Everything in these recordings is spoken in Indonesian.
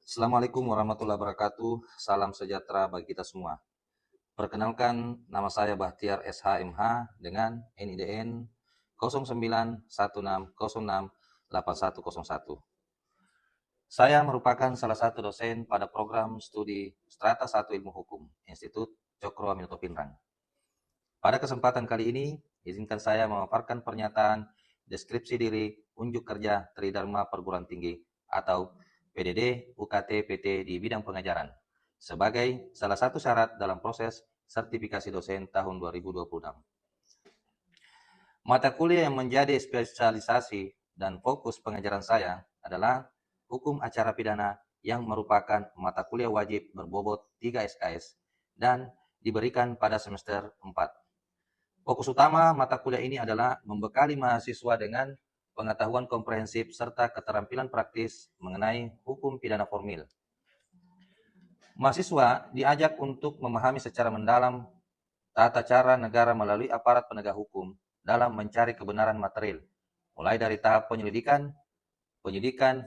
Assalamualaikum warahmatullahi wabarakatuh. Salam sejahtera bagi kita semua. Perkenalkan, nama saya Bahtiar SHMH dengan NIDN 0916068101. Saya merupakan salah satu dosen pada program studi Strata 1 Ilmu Hukum, Institut Cokro Aminoto Pinrang. Pada kesempatan kali ini, izinkan saya memaparkan pernyataan deskripsi diri unjuk kerja Tridharma Perguruan Tinggi atau PDD UKT PT di bidang pengajaran sebagai salah satu syarat dalam proses sertifikasi dosen tahun 2026. Mata kuliah yang menjadi spesialisasi dan fokus pengajaran saya adalah Hukum Acara Pidana yang merupakan mata kuliah wajib berbobot 3 SKS dan diberikan pada semester 4. Fokus utama mata kuliah ini adalah membekali mahasiswa dengan pengetahuan komprehensif serta keterampilan praktis mengenai hukum pidana formil. Mahasiswa diajak untuk memahami secara mendalam tata cara negara melalui aparat penegak hukum dalam mencari kebenaran material, mulai dari tahap penyelidikan,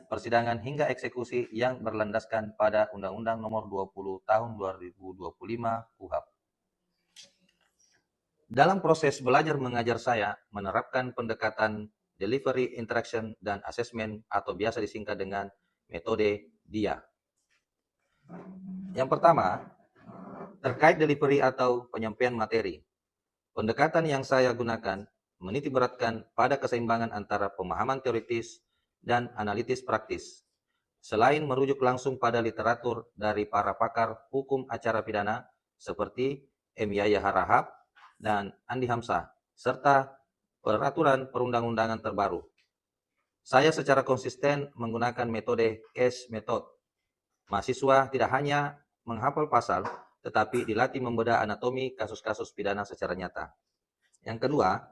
persidangan hingga eksekusi yang berlandaskan pada Undang-Undang Nomor 20 Tahun 2025 KUHP. Dalam proses belajar mengajar saya menerapkan pendekatan delivery, interaction, dan assessment atau biasa disingkat dengan metode DIA. Yang pertama, terkait delivery atau penyampaian materi. Pendekatan yang saya gunakan menitikberatkan pada keseimbangan antara pemahaman teoritis dan analitis praktis. Selain merujuk langsung pada literatur dari para pakar hukum acara pidana seperti M. Yahya Harahap dan Andi Hamzah, serta peraturan perundang-undangan terbaru. Saya secara konsisten menggunakan metode case method. Mahasiswa tidak hanya menghafal pasal, tetapi dilatih membedah anatomi kasus-kasus pidana secara nyata. Yang kedua,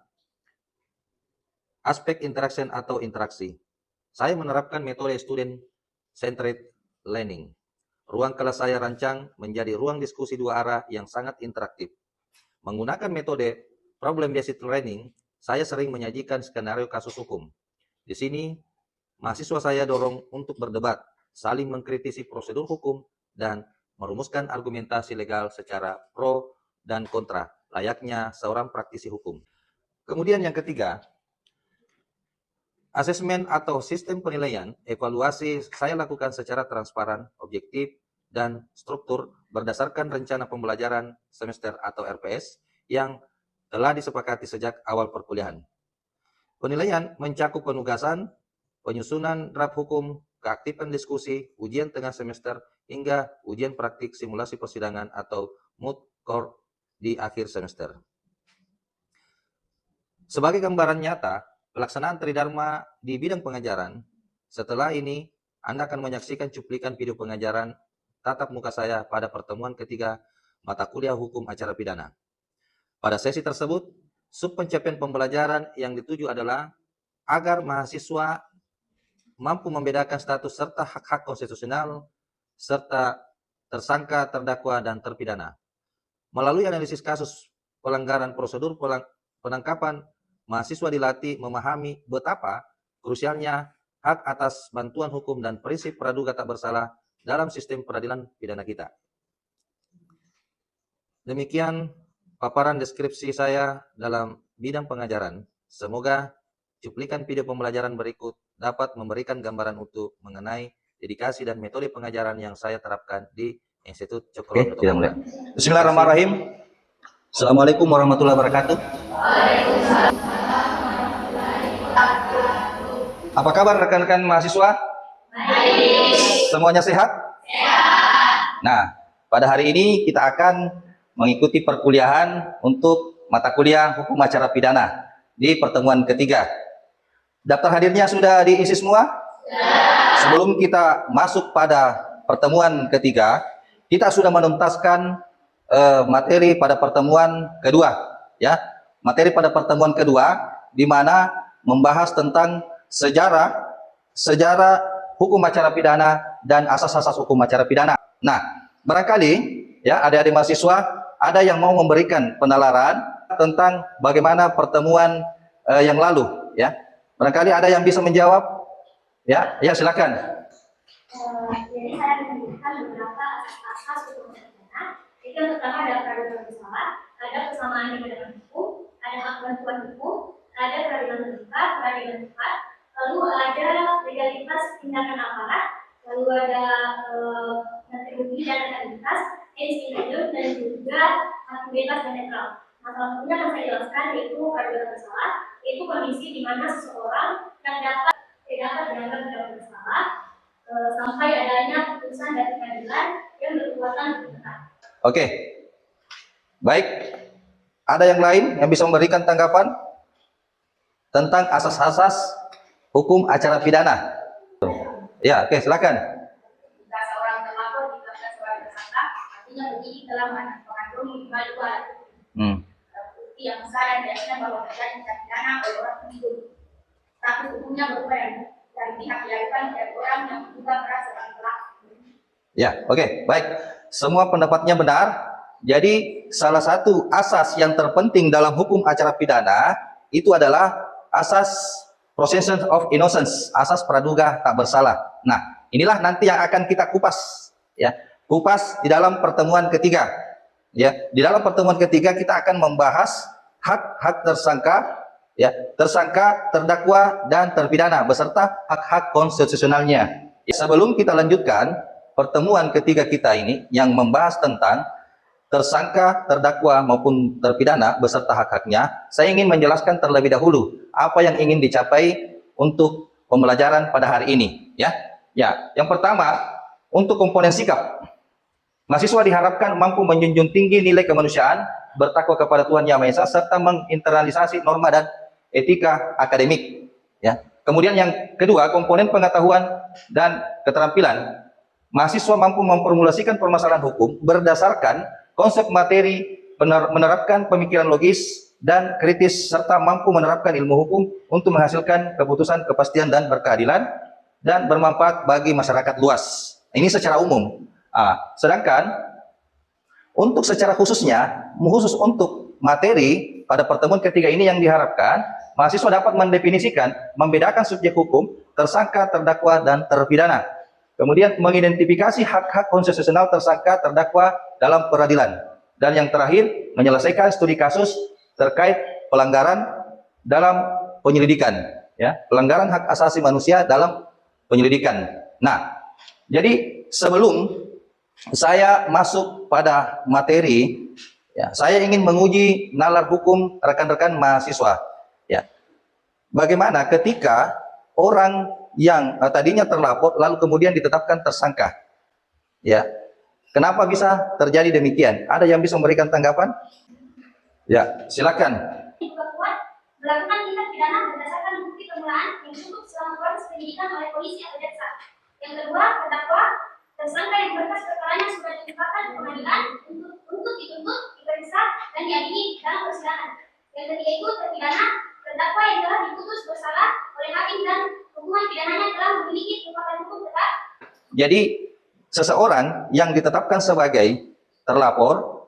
aspek interaction atau interaksi. Saya menerapkan metode student-centered learning. Ruang kelas saya rancang menjadi ruang diskusi dua arah yang sangat interaktif. Menggunakan metode problem-based learning, saya sering menyajikan skenario kasus hukum. Di sini, mahasiswa saya dorong untuk berdebat, saling mengkritisi prosedur hukum, dan merumuskan argumentasi legal secara pro dan kontra, layaknya seorang praktisi hukum. Kemudian yang ketiga, asesmen atau sistem penilaian, evaluasi saya lakukan secara transparan, objektif, dan struktur berdasarkan rencana pembelajaran semester atau RPS yang telah disepakati sejak awal perkuliahan. Penilaian mencakup penugasan, penyusunan draft hukum, keaktifan diskusi, ujian tengah semester, hingga ujian praktik simulasi persidangan atau moot court di akhir semester. Sebagai gambaran nyata, pelaksanaan Tridharma di bidang pengajaran, setelah ini Anda akan menyaksikan cuplikan video pengajaran tatap muka saya pada pertemuan ketiga mata kuliah hukum acara pidana. Pada sesi tersebut, sub pencapaian pembelajaran yang dituju adalah agar mahasiswa mampu membedakan status serta hak-hak konstitusional, serta tersangka, terdakwa, dan terpidana. Melalui analisis kasus pelanggaran prosedur penangkapan, mahasiswa dilatih memahami betapa krusialnya hak atas bantuan hukum dan prinsip praduga tak bersalah dalam sistem peradilan pidana kita. Demikian paparan deskripsi saya dalam bidang pengajaran. Semoga cuplikan video pembelajaran berikut dapat memberikan gambaran utuh mengenai dedikasi dan metode pengajaran yang saya terapkan di Institut Cokro Aminoto Pinrang. Bismillahirrahmanirrahim. Assalamualaikum warahmatullahi wabarakatuh. Apa kabar rekan-rekan mahasiswa? Baik. Semuanya sehat? Sehat. Nah, pada hari ini kita akan mengikuti perkuliahan untuk mata kuliah hukum acara pidana di pertemuan ketiga. Daftar hadirnya sudah diisi semua? Sebelum kita masuk pada pertemuan ketiga, kita sudah menuntaskan materi pada pertemuan kedua, ya. Materi pada pertemuan kedua di mana membahas tentang sejarah hukum acara pidana dan asas-asas hukum acara pidana. Nah, barangkali ya adik-adik mahasiswa ada yang mau memberikan penalaran tentang bagaimana pertemuan yang lalu, ya. Barangkali ada yang bisa menjawab, ya silakan. Jadi saya menyebutkan beberapa asas hukum pidana. Itu yang pertama adalah praduga bersalah, ada kesamaan di hadapan hukum, ada hak bantuan hukum, ada peradilan terbuka, peradilan cepat, lalu ada legalitas tindakan aparat, lalu ada retribusi dan legalitas, independen dan juga hak bebas dan netral. Nah, salah satunya yang saya jelaskan yaitu praduga bersalah, yaitu kondisi di mana seseorang yang dapat dianggap tidak bersalah sampai adanya putusan dari pengadilan yang berkekuatan tetap. Oke, baik. Ada yang lain yang bisa memberikan tanggapan tentang asas-asas hukum acara pidana? Ya, oke, silakan. Jika seorang terlapor ditetapkan sebagai tersangka, artinya penyidik telah mengandung minimal 2 alat bukti yang besar dan meyakinkan bahwa terjadi tindak pidana oleh orang tersebut. Status hukumnya berupa dari pihak dilakukan dari orang yang diduga merasa sebagai pelaku. Ya, oke, baik. Semua pendapatnya benar. Jadi salah satu asas yang terpenting dalam hukum acara pidana itu adalah asas presumption of innocence, asas praduga tak bersalah. Nah, inilah nanti yang akan kita kupas, ya, kupas di dalam pertemuan ketiga. Ya, di dalam pertemuan ketiga kita akan membahas hak-hak tersangka, ya, tersangka, terdakwa dan terpidana beserta hak-hak konstitusionalnya. Sebelum kita lanjutkan pertemuan ketiga kita ini yang membahas tentang tersangka, terdakwa maupun terpidana beserta hak-haknya, saya ingin menjelaskan terlebih dahulu apa yang ingin dicapai untuk pembelajaran pada hari ini, ya. Ya, yang pertama, untuk komponen sikap. Mahasiswa diharapkan mampu menjunjung tinggi nilai kemanusiaan, bertakwa kepada Tuhan Yang Maha Esa serta menginternalisasi norma dan etika akademik, ya. Kemudian yang kedua, komponen pengetahuan dan keterampilan. Mahasiswa mampu memformulasikan permasalahan hukum berdasarkan konsep materi, menerapkan pemikiran logis dan kritis, serta mampu menerapkan ilmu hukum untuk menghasilkan keputusan kepastian dan berkeadilan dan bermanfaat bagi masyarakat luas. Ini secara umum. Sedangkan untuk secara khususnya, khusus untuk materi pada pertemuan ketiga ini yang diharapkan mahasiswa dapat mendefinisikan, membedakan subjek hukum, tersangka, terdakwa, dan terpidana. Kemudian mengidentifikasi hak-hak konstitusional tersangka, terdakwa dalam peradilan. Dan yang terakhir, menyelesaikan studi kasus terkait pelanggaran dalam penyelidikan, ya, pelanggaran hak asasi manusia dalam penyelidikan. Nah, jadi sebelum saya masuk pada materi, ya, saya ingin menguji nalar hukum rekan-rekan mahasiswa. Ya, bagaimana ketika orang yang tadinya terlapor lalu kemudian ditetapkan tersangka, ya, kenapa bisa terjadi demikian? Ada yang bisa memberikan tanggapan? Ya, silakan. Melakukan tindak pidana berdasarkan bukti permulaan yang cukup selama proses penyidikan oleh polisi atau jaksa. Yang kedua, terdakwa, tersangka yang berkas perkaranya sudah dilimpahkan ke pengadilan untuk dituntut, diperiksa, dan diadili dalam persidangan. Yang ketiga itu terpidana, terdakwa yang telah diputus bersalah oleh hakim dan hukuman pidananya telah memiliki kekuatan hukum tetap. Jadi seseorang yang ditetapkan sebagai terlapor,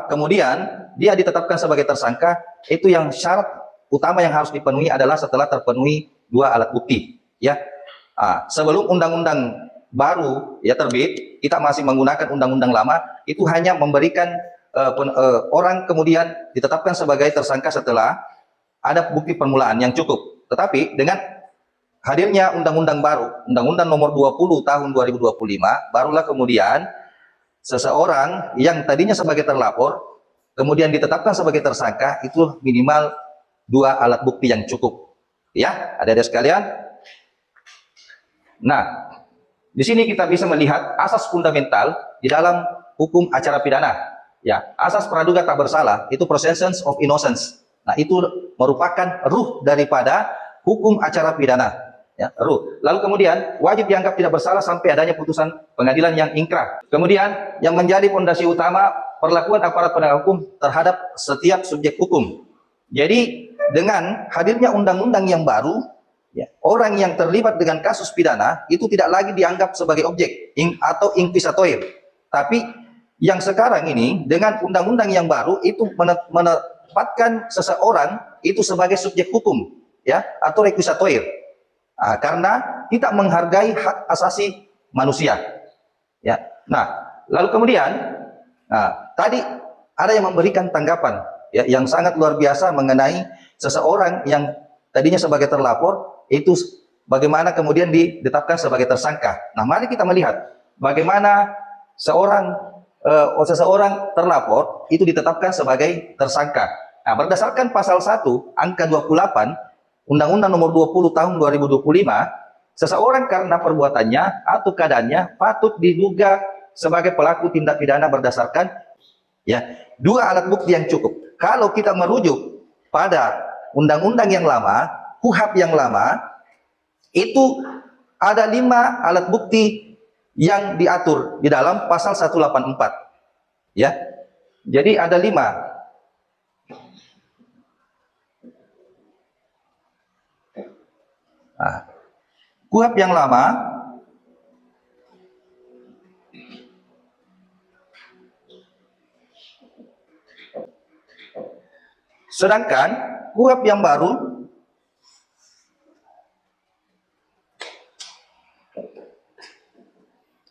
kemudian dia ditetapkan sebagai tersangka, itu yang syarat utama yang harus dipenuhi adalah setelah terpenuhi 2 alat bukti, ya. Sebelum undang-undang baru ya terbit, kita masih menggunakan undang-undang lama, itu hanya memberikan orang kemudian ditetapkan sebagai tersangka setelah ada bukti permulaan yang cukup. Tetapi dengan hadirnya undang-undang baru, Undang-Undang Nomor 20 Tahun 2025, barulah kemudian seseorang yang tadinya sebagai terlapor kemudian ditetapkan sebagai tersangka itu minimal 2 alat bukti yang cukup. Ya, adik-adik sekalian. Nah, di sini kita bisa melihat asas fundamental di dalam hukum acara pidana. Ya, asas praduga tak bersalah itu presumption of innocence. Nah, itu merupakan ruh daripada hukum acara pidana. Ya, ruh. Lalu kemudian wajib dianggap tidak bersalah sampai adanya putusan pengadilan yang ingkrah. Kemudian yang menjadi fondasi utama perlakuan aparat penegak hukum terhadap setiap subjek hukum. Jadi dengan hadirnya undang-undang yang baru, ya, orang yang terlibat dengan kasus pidana itu tidak lagi dianggap sebagai objek atau inquisitor. Tapi yang sekarang ini dengan undang-undang yang baru itu menempatkan seseorang itu sebagai subjek hukum, ya, atau requisitor. Karena tidak menghargai hak asasi manusia. Ya. Nah, lalu kemudian tadi ada yang memberikan tanggapan ya, yang sangat luar biasa mengenai seseorang yang tadinya sebagai terlapor itu bagaimana kemudian ditetapkan sebagai tersangka. Nah, mari kita melihat bagaimana seseorang terlapor itu ditetapkan sebagai tersangka. Nah, berdasarkan pasal 1 angka 28 Undang-Undang Nomor 20 Tahun 2025, seseorang karena perbuatannya atau keadaannya patut diduga sebagai pelaku tindak pidana berdasarkan ya dua alat bukti yang cukup. Kalau kita merujuk pada undang-undang yang lama, KUHP yang lama, itu ada 5 alat bukti yang diatur di dalam pasal 184. Ya. Jadi ada 5. Nah, KUHP yang lama sedangkan KUHP yang baru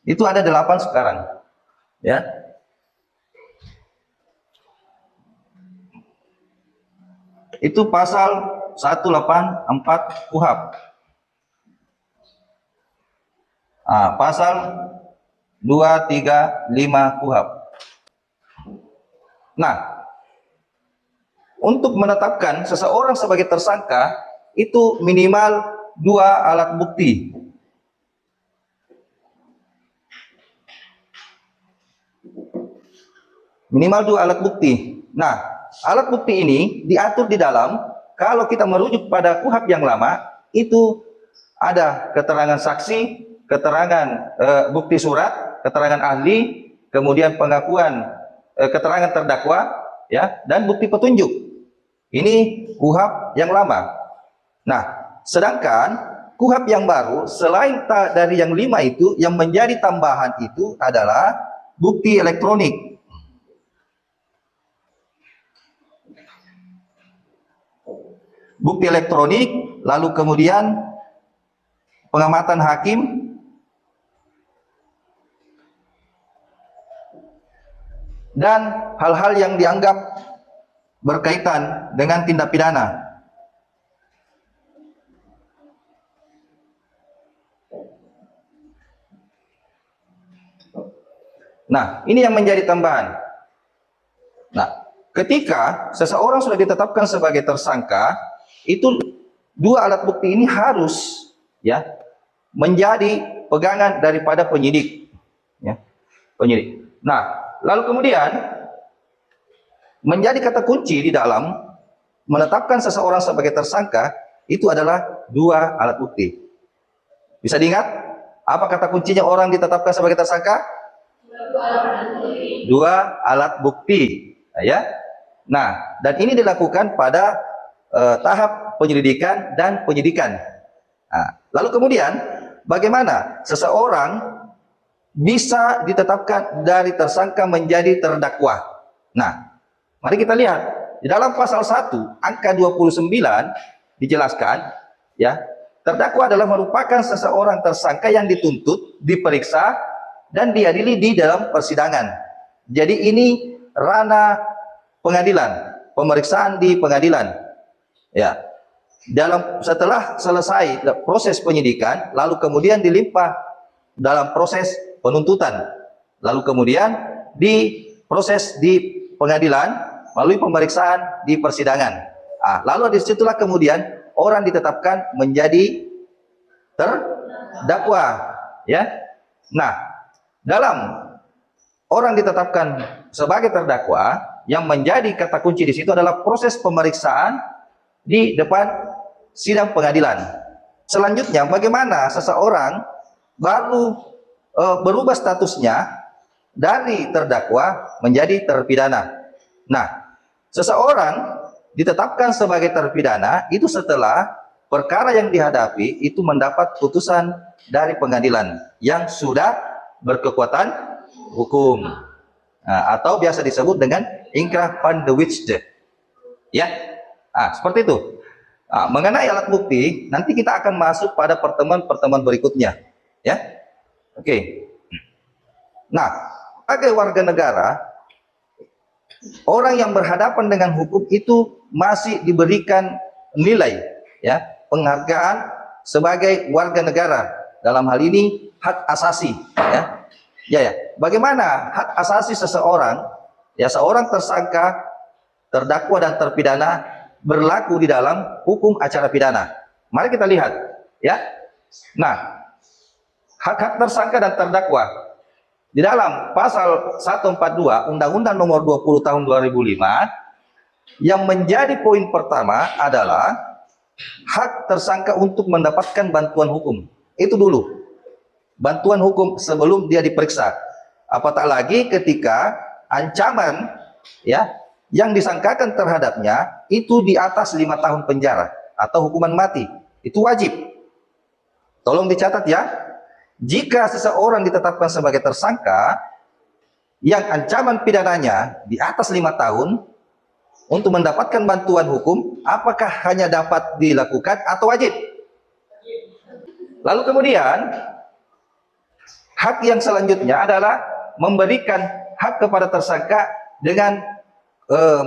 itu ada 8 sekarang. Ya. Itu pasal 184 KUHP. Pasal 235 KUHP. Nah, untuk menetapkan seseorang sebagai tersangka itu minimal 2 alat bukti. Minimal 2 alat bukti. Nah, alat bukti ini diatur di dalam, kalau kita merujuk pada KUHP yang lama, itu ada keterangan saksi, keterangan bukti surat, keterangan ahli, kemudian pengakuan keterangan terdakwa, ya, dan bukti petunjuk. Ini KUHP yang lama. Nah, sedangkan KUHP yang baru, selain dari yang 5 itu, yang menjadi tambahan itu adalah bukti elektronik. Bukti elektronik, lalu kemudian pengamatan hakim, dan hal-hal yang dianggap berkaitan dengan tindak pidana. Nah, ini yang menjadi tambahan. Nah, ketika seseorang sudah ditetapkan sebagai tersangka, itu 2 alat bukti ini harus ya menjadi pegangan daripada penyidik, ya, penyidik. Nah, lalu kemudian menjadi kata kunci di dalam menetapkan seseorang sebagai tersangka itu adalah 2 alat bukti. Bisa diingat apa kata kuncinya orang ditetapkan sebagai tersangka? 2 alat bukti, ya. Nah, dan ini dilakukan pada tahap penyelidikan dan penyidikan. Nah, lalu kemudian bagaimana seseorang bisa ditetapkan dari tersangka menjadi terdakwa? Nah, mari kita lihat di dalam pasal 1 angka 29 dijelaskan, ya, terdakwa adalah merupakan seseorang tersangka yang dituntut, diperiksa dan diadili di dalam persidangan. Jadi ini ranah pengadilan, pemeriksaan di pengadilan. Ya, setelah selesai proses penyidikan, lalu kemudian dilimpah dalam proses penuntutan, lalu kemudian diproses di pengadilan melalui pemeriksaan di persidangan. Lalu disitulah kemudian orang ditetapkan menjadi terdakwa, ya. Nah, dalam orang ditetapkan sebagai terdakwa, yang menjadi kata kunci di situ adalah proses pemeriksaan di depan sidang pengadilan. Selanjutnya, bagaimana seseorang baru berubah statusnya dari terdakwa menjadi terpidana. Nah, seseorang ditetapkan sebagai terpidana itu setelah perkara yang dihadapi itu mendapat putusan dari pengadilan yang sudah berkekuatan hukum, atau biasa disebut dengan ingkrah van de Wijde. Ya, seperti itu. Mengenai alat bukti, nanti kita akan masuk pada pertemuan-pertemuan berikutnya. Ya, Oke. Nah, sebagai warga negara, orang yang berhadapan dengan hukum itu masih diberikan nilai, ya, penghargaan sebagai warga negara. Dalam hal ini hak asasi, ya. Ya. Bagaimana hak asasi seseorang, ya, seorang tersangka, terdakwa dan terpidana berlaku di dalam hukum acara pidana. Mari kita lihat, ya. Nah, hak-hak tersangka dan terdakwa di dalam pasal 142 Undang-Undang Nomor 20 Tahun 2005, yang menjadi poin pertama adalah hak tersangka untuk mendapatkan bantuan hukum. Itu dulu, bantuan hukum sebelum dia diperiksa. Apatah lagi ketika ancaman, ya, yang disangkakan terhadapnya itu di atas 5 tahun penjara atau hukuman mati. Itu wajib. Tolong dicatat, ya. Jika seseorang ditetapkan sebagai tersangka yang ancaman pidananya di atas 5 tahun, untuk mendapatkan bantuan hukum, apakah hanya dapat dilakukan atau wajib? Lalu kemudian, hak yang selanjutnya adalah memberikan hak kepada tersangka dengan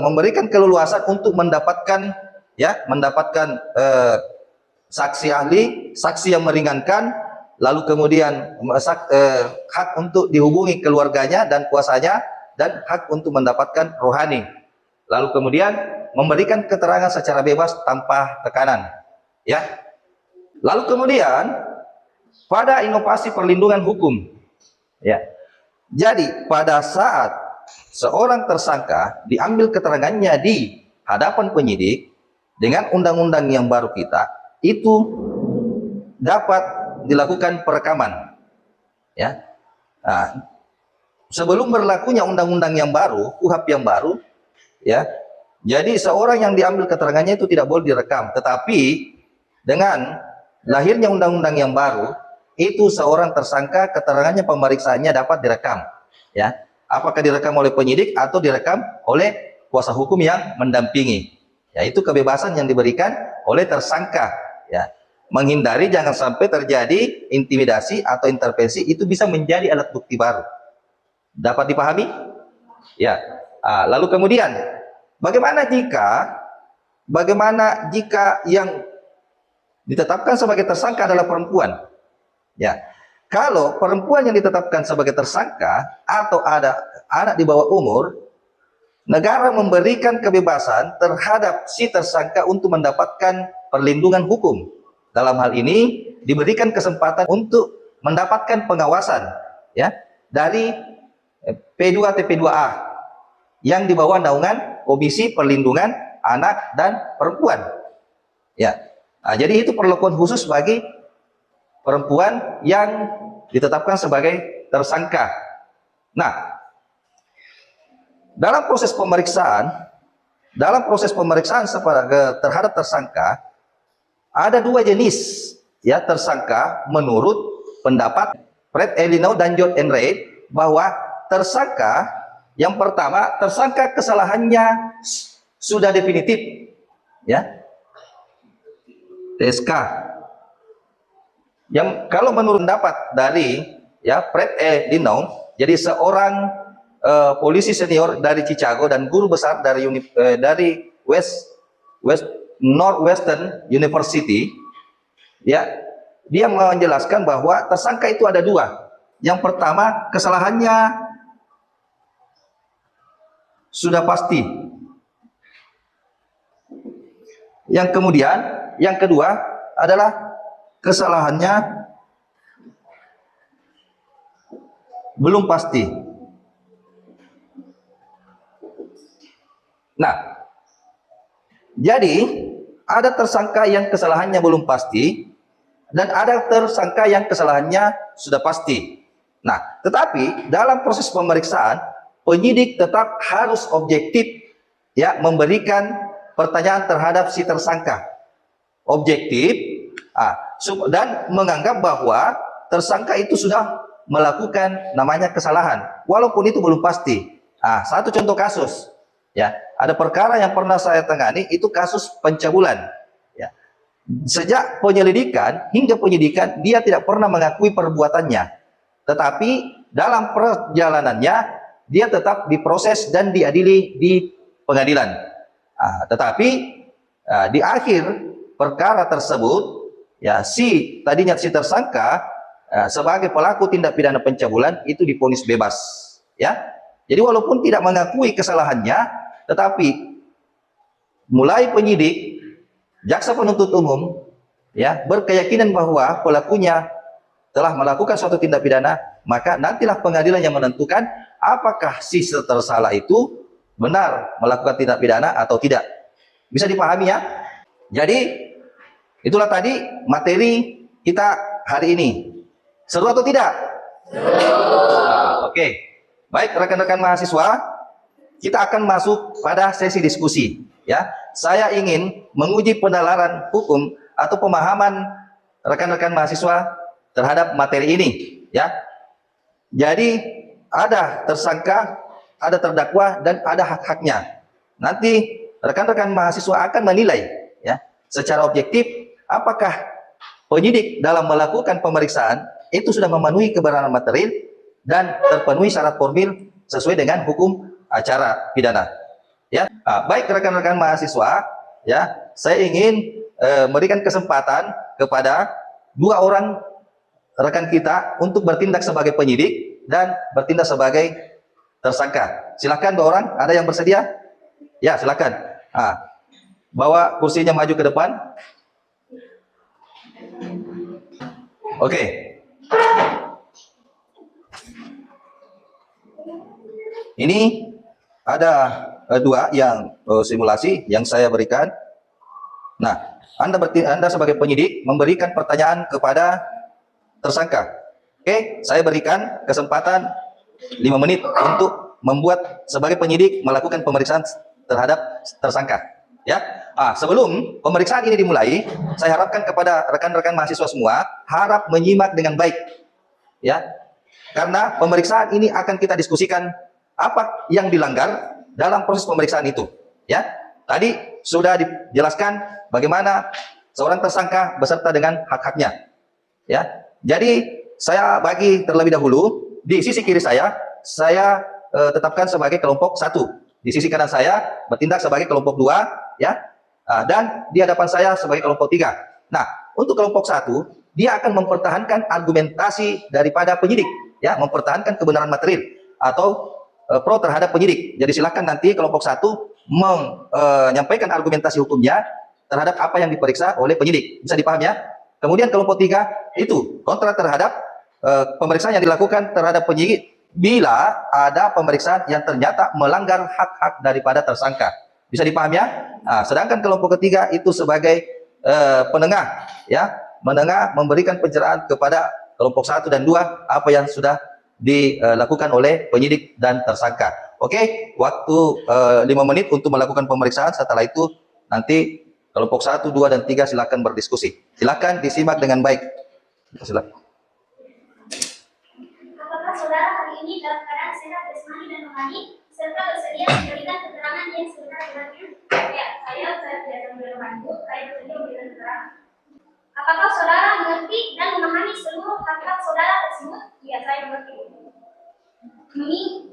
memberikan keleluasan untuk mendapatkan, ya, saksi ahli, saksi yang meringankan, lalu kemudian hak untuk dihubungi keluarganya dan kuasanya, dan hak untuk mendapatkan rohani. Lalu kemudian memberikan keterangan secara bebas tanpa tekanan, ya. Lalu kemudian pada inovasi perlindungan hukum, ya. Jadi pada saat seorang tersangka diambil keterangannya di hadapan penyidik dengan undang-undang yang baru kita, itu dapat dilakukan perekaman, ya. Nah, sebelum berlakunya undang-undang yang baru, KUHP yang baru, ya, jadi seorang yang diambil keterangannya itu tidak boleh direkam. Tetapi dengan lahirnya undang-undang yang baru, itu seorang tersangka keterangannya, pemeriksaannya dapat direkam, ya. Apakah direkam oleh penyidik atau direkam oleh kuasa hukum yang mendampingi, ya. Itu kebebasan yang diberikan oleh tersangka, ya. Menghindari jangan sampai terjadi intimidasi atau intervensi, itu bisa menjadi alat bukti baru. Dapat dipahami? Ya. Lalu kemudian, bagaimana jika yang ditetapkan sebagai tersangka adalah perempuan? Ya. Kalau perempuan yang ditetapkan sebagai tersangka atau ada anak di bawah umur, negara memberikan kebebasan terhadap si tersangka untuk mendapatkan perlindungan hukum. Dalam hal ini diberikan kesempatan untuk mendapatkan pengawasan, ya, dari P2 TP2A yang di bawah naungan Komisi Perlindungan Anak dan Perempuan, ya. Jadi itu perlakuan khusus bagi perempuan yang ditetapkan sebagai tersangka. Nah, dalam proses pemeriksaan terhadap tersangka, ada dua jenis, ya, tersangka menurut pendapat Fred Elinau dan John N. Reid, bahwa tersangka yang pertama, tersangka kesalahannya sudah definitif, ya, TSK. Yang kalau menurut pendapat dari, ya, Fred Elinau, jadi seorang polisi senior dari Chicago dan guru besar dari Northwestern University, ya, dia menjelaskan bahwa tersangka itu ada dua. Yang pertama, kesalahannya sudah pasti. Yang kedua adalah kesalahannya belum pasti. Nah, jadi ada tersangka yang kesalahannya belum pasti dan ada tersangka yang kesalahannya sudah pasti. Nah, tetapi dalam proses pemeriksaan, penyidik tetap harus objektif, ya, memberikan pertanyaan terhadap si tersangka. Objektif, dan menganggap bahwa tersangka itu sudah melakukan namanya kesalahan, walaupun itu belum pasti. Satu contoh kasus, ya, ada perkara yang pernah saya tangani, itu kasus pencabulan, ya. Sejak penyelidikan hingga penyidikan, dia tidak pernah mengakui perbuatannya. tetapi dalam perjalanannya dia tetap diproses dan diadili di pengadilan. Tetapi di akhir perkara tersebut, ya tadinya si tersangka sebagai pelaku tindak pidana pencabulan itu divonis bebas, ya. Jadi walaupun tidak mengakui kesalahannya, tetapi mulai penyidik, jaksa penuntut umum, ya, berkeyakinan bahwa pelakunya telah melakukan suatu tindak pidana, maka nantilah pengadilan yang menentukan apakah si tersalah itu benar melakukan tindak pidana atau tidak. Bisa dipahami ya? Jadi itulah tadi materi kita hari ini. Seru atau tidak? Oke. Baik rekan-rekan mahasiswa, kita akan masuk pada sesi diskusi, ya. Saya ingin menguji pendalaran hukum atau pemahaman rekan-rekan mahasiswa terhadap materi ini, ya. Jadi ada tersangka, ada terdakwa, dan ada hak-haknya. Nanti rekan-rekan mahasiswa akan menilai, ya, secara objektif apakah penyidik dalam melakukan pemeriksaan itu sudah memenuhi kebenaran material dan terpenuhi syarat formil sesuai dengan hukum acara pidana. Ya, baik rekan-rekan mahasiswa, ya, saya ingin memberikan kesempatan kepada 2 orang rekan kita untuk bertindak sebagai penyidik dan bertindak sebagai tersangka. Silakan 2 orang, ada yang bersedia? Ya, silakan. Bawa kursinya maju ke depan. Oke. Ini ada 2 yang simulasi yang saya berikan. Nah, Anda sebagai penyidik memberikan pertanyaan kepada tersangka. Oke, saya berikan kesempatan 5 menit untuk membuat sebagai penyidik melakukan pemeriksaan terhadap tersangka. Ya, sebelum pemeriksaan ini dimulai, saya harapkan kepada rekan-rekan mahasiswa semua harap menyimak dengan baik, ya, karena pemeriksaan ini akan kita diskusikan apa yang dilanggar dalam proses pemeriksaan itu, ya. Tadi sudah dijelaskan bagaimana seorang tersangka beserta dengan hak-haknya, ya. Jadi saya bagi terlebih dahulu di sisi kiri saya tetapkan sebagai kelompok 1. Di sisi kanan saya bertindak sebagai kelompok 2, ya. Dan di hadapan saya sebagai kelompok 3. Nah, untuk kelompok 1, dia akan mempertahankan argumentasi daripada penyidik, ya, mempertahankan kebenaran material atau pro terhadap penyidik. Jadi silakan nanti kelompok 1 menyampaikan argumentasi hukumnya terhadap apa yang diperiksa oleh penyidik. Bisa dipahami ya? Kemudian kelompok 3 itu kontra terhadap pemeriksaan yang dilakukan terhadap penyidik bila ada pemeriksaan yang ternyata melanggar hak-hak daripada tersangka. Bisa dipahami ya? Sedangkan kelompok ketiga itu sebagai penengah, ya, menengah memberikan pencerahan kepada kelompok 1 dan 2 apa yang sudah dilakukan oleh penyidik dan tersangka. Oke, waktu 5 menit untuk melakukan pemeriksaan. Setelah itu nanti kelompok 1, 2, dan 3 silakan berdiskusi. Silakan disimak dengan baik. Silakan. Apakah saudara hari ini dalam keadaan sehat jasmani dan rohani serta bersedia memberikan keterangan yang sebenar-benarnya? Ya, saya biasa membantu, saya bersedia memberikan keterangan. Apakah saudara mengerti dan memahami seluruh hak-hak saudara tersebut? Ya, saya mengerti.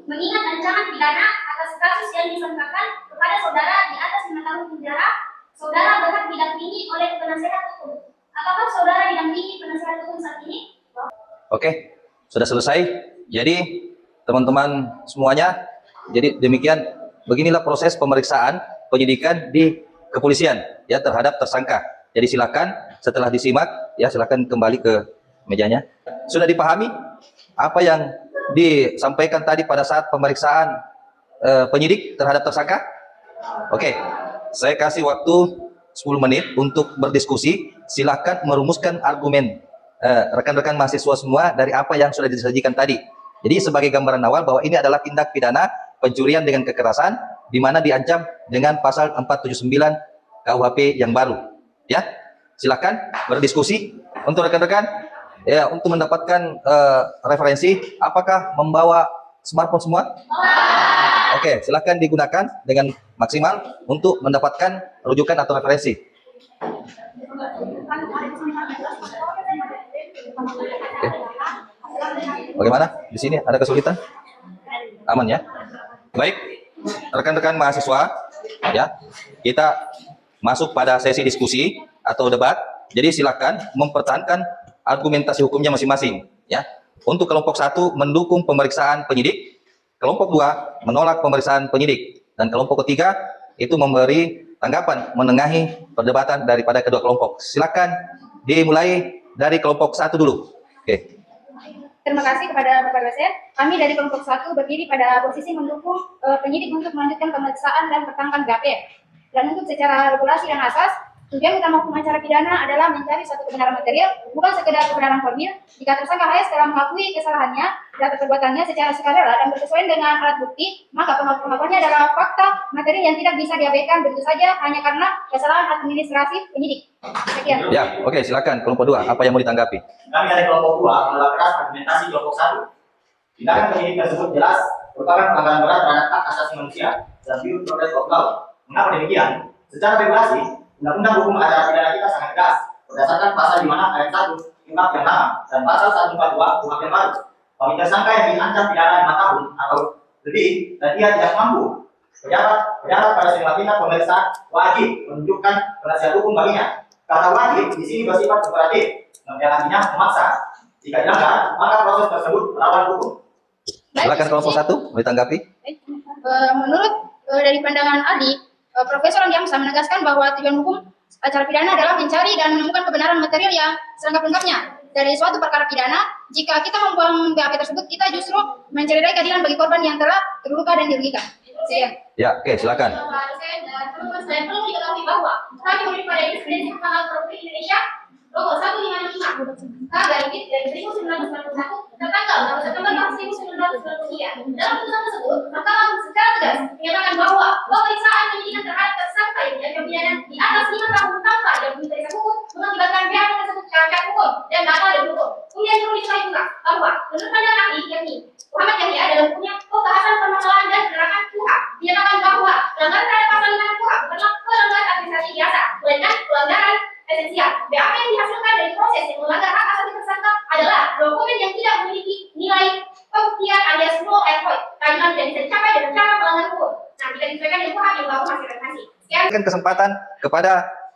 Mengingat ancaman pidana atas kasus yang disangkakan kepada saudara di atas 5 tahun penjara, saudara berhak didampingi oleh penasehat hukum. Apakah saudara didampingi penasehat hukum saat ini? Oke, sudah selesai. Jadi teman-teman semuanya, jadi demikian, beginilah proses pemeriksaan penyidikan di kepolisian, ya, terhadap tersangka. Jadi silakan setelah disimak, ya, silakan kembali ke mejanya. Sudah dipahami apa yang disampaikan tadi pada saat pemeriksaan penyidik terhadap tersangka? Oke, saya kasih waktu 10 menit untuk berdiskusi. Silakan merumuskan argumen rekan-rekan mahasiswa semua dari apa yang sudah disajikan tadi. Jadi sebagai gambaran awal bahwa ini adalah tindak pidana pencurian dengan kekerasan di mana diancam dengan pasal 479 KUHP yang baru. Ya, silakan berdiskusi. Untuk rekan-rekan, ya, untuk mendapatkan referensi, apakah membawa smartphone semua? Oke, silakan digunakan dengan maksimal untuk mendapatkan rujukan atau referensi. Oke. Bagaimana? Di sini ada kesulitan? Aman ya? Baik, rekan-rekan mahasiswa, ya, kita masuk pada sesi diskusi atau debat. Jadi silakan mempertahankan argumentasi hukumnya masing-masing. Ya, untuk kelompok 1 mendukung pemeriksaan penyidik, kelompok 2 menolak pemeriksaan penyidik, dan kelompok ketiga itu memberi tanggapan menengahi perdebatan daripada kedua kelompok. Silakan dimulai dari kelompok 1 dulu. Oke. Terima kasih kepada Bapak dosen. Kami dari kelompok 1 berdiri pada posisi mendukung penyidik untuk melanjutkan pemeriksaan dan pertangkap GAP. Dan untuk secara regulasi dan asas, tujuan utama hukum acara pidana adalah mencari suatu kebenaran material, bukan sekedar kebenaran formil. Jika tersangka HS telah mengakui kesalahannya dan perbuatannya secara sukarela dan bersesuaian dengan alat bukti, maka pengakuannya adalah fakta materi yang tidak bisa diabaikan begitu saja hanya karena kesalahan administratif penyidik. Sekian. Ya, oke, silakan kelompok 2. Apa yang mau ditanggapi? Kami dari kelompok 2 menolak keras argumentasi kelompok 1. Tindakan penyidik tersebut jelas merupakan pelanggaran berat terhadap hak asasi manusia dan due process of law. Mengapa demikian? Secara regulasi, Undang-Undang Hukum Acara Pidana kita sangat tegas berdasarkan pasal 5 ayat 1 Kuhap yang lama dan pasal 142 Kuhap yang baru. Bagi tersangka yang diancam pidana 5 tahun atau lebih dan dia tidak mampu, pejabat pada setiap tindak pemeriksaan wajib menunjukkan penasihat hukum baginya. Kata wajib di sini bersifat kooperatif, yang artinya memaksa. Jika dilanggar, maka proses tersebut melawan hukum. Silakan kelompok 1 mau ditanggapi. Menurut dari pandangan ahli, Profesor Andi Amsa menegaskan bahwa tujuan hukum acara pidana adalah mencari dan menemukan kebenaran material yang selengkap-lengkapnya dari suatu perkara pidana. Jika kita membuang BAP tersebut, kita justru mencari keadilan bagi korban yang telah terluka dan dirugikan. Sekian. Ya, oke, silakan. Saya perlu diketahui bahwa kami daripada Presidensi Mahkamah Republik Indonesia nomor 155 garis dari 1991 tertanggal 6 September tahun 1993. Dalam putusan tersebut, Mahkamah secara tegas menyatakan bahwa pemeriksaan penyidikan terhadap tersangka yang diancam pidana di atas 5 tahun tanpa ada diperiksa hukum mengakibatkan pihak tersebut cacat hukum dan batal demi hukum. Kemudian perlu diketahui juga bahwa menurut pandangan ahli yakni Muhammad Yahya dalam bukunya Pembahasan Permasalahan dan Penerapan KUHP dinyatakan bahwa pelanggaran terhadap pasal 5 KUHP bukanlah pelanggaran administrasi biasa, melainkan pelanggaran esensial. BAP yang dihasilkan dari proses yang melanggar hak asasi tersangka adalah dokumen yang tidak memiliki nilai pembuktian alias null and void. Keadilan tidak bisa dicapai dengan cara melanggar hukum. Nah, jika disesuaikan dengan KUHP yang baru hasil revisi. Berikan kesempatan kepada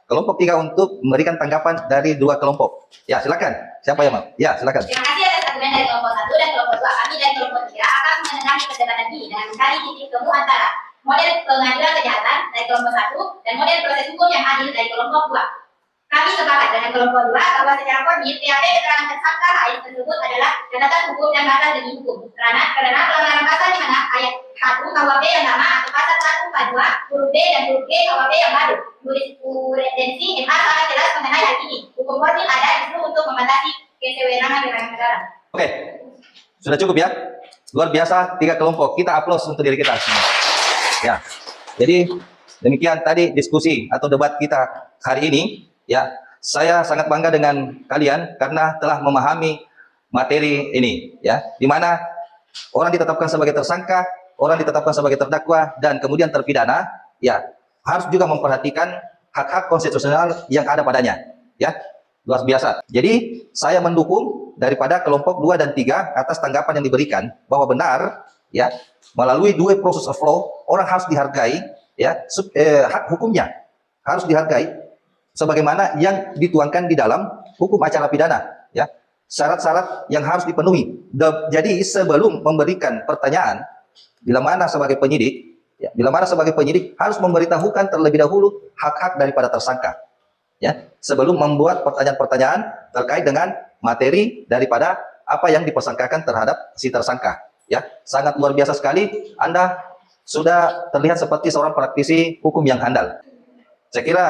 kelompok 3 untuk memberikan tanggapan dari 2 kelompok. Ya, silakan. Siapa yang mau? Ya, silakan. Terima kasih atas argumen dari kelompok 1 dan kelompok 2. Kami dari kelompok 3 akan menengahi perdebatan ini dengan mencari titik temu antara model pengadilan kejahatan dari kelompok 1 dan model proses hukum yang adil dari kelompok 2. Kami sepakat dengan kelompok 2 bahwa secara formil PAP keterangan tersangka AS tersebut adalah catatan hukum dan batal demi hukum. Karena pelanggaran pasal di mana ayat 1 KUHP yang lama atau pasal 142 huruf B dan huruf G KUHP yang baru. Jurisprudensi MA sangat jelas mengenai hal ini. Hukum formil ada justru untuk membatasi kesewenangan negara. Oke. Sudah cukup ya? Luar biasa 3 kelompok. Kita aplaus untuk diri kita semua. Ya. Jadi demikian tadi diskusi atau debat kita hari ini. Ya, saya sangat bangga dengan kalian karena telah memahami materi ini, ya, di mana orang ditetapkan sebagai tersangka, orang ditetapkan sebagai terdakwa, dan kemudian terpidana, ya, harus juga memperhatikan hak-hak konstitusional yang ada padanya, ya, luar biasa. Jadi saya mendukung daripada kelompok 2 dan 3 atas tanggapan yang diberikan bahwa benar, ya, melalui 2 proses of law, orang harus dihargai, ya, hak hukumnya harus dihargai sebagaimana yang dituangkan di dalam hukum acara pidana, ya, syarat-syarat yang harus dipenuhi. Jadi sebelum memberikan pertanyaan, bila mana sebagai penyidik, ya, bila mana sebagai penyidik harus memberitahukan terlebih dahulu hak-hak daripada tersangka, ya, sebelum membuat pertanyaan-pertanyaan terkait dengan materi daripada apa yang dipersangkakan terhadap si tersangka, ya. Sangat luar biasa sekali. Anda sudah terlihat seperti seorang praktisi hukum yang handal. Saya kira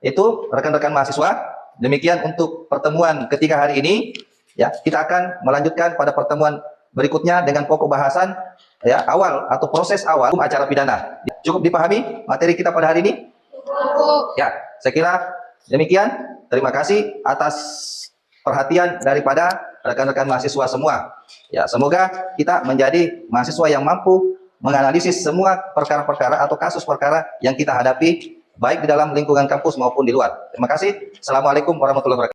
itu rekan-rekan mahasiswa. Demikian untuk pertemuan ketiga hari ini. Ya, kita akan melanjutkan pada pertemuan berikutnya dengan pokok bahasan, ya, awal atau proses awal hukum acara pidana. Cukup dipahami materi kita pada hari ini? Ya, saya kira demikian. Terima kasih atas perhatian daripada rekan-rekan mahasiswa semua. Ya, semoga kita menjadi mahasiswa yang mampu menganalisis semua perkara-perkara atau kasus perkara yang kita hadapi, baik di dalam lingkungan kampus maupun di luar. Terima kasih. Assalamualaikum warahmatullahi wabarakatuh.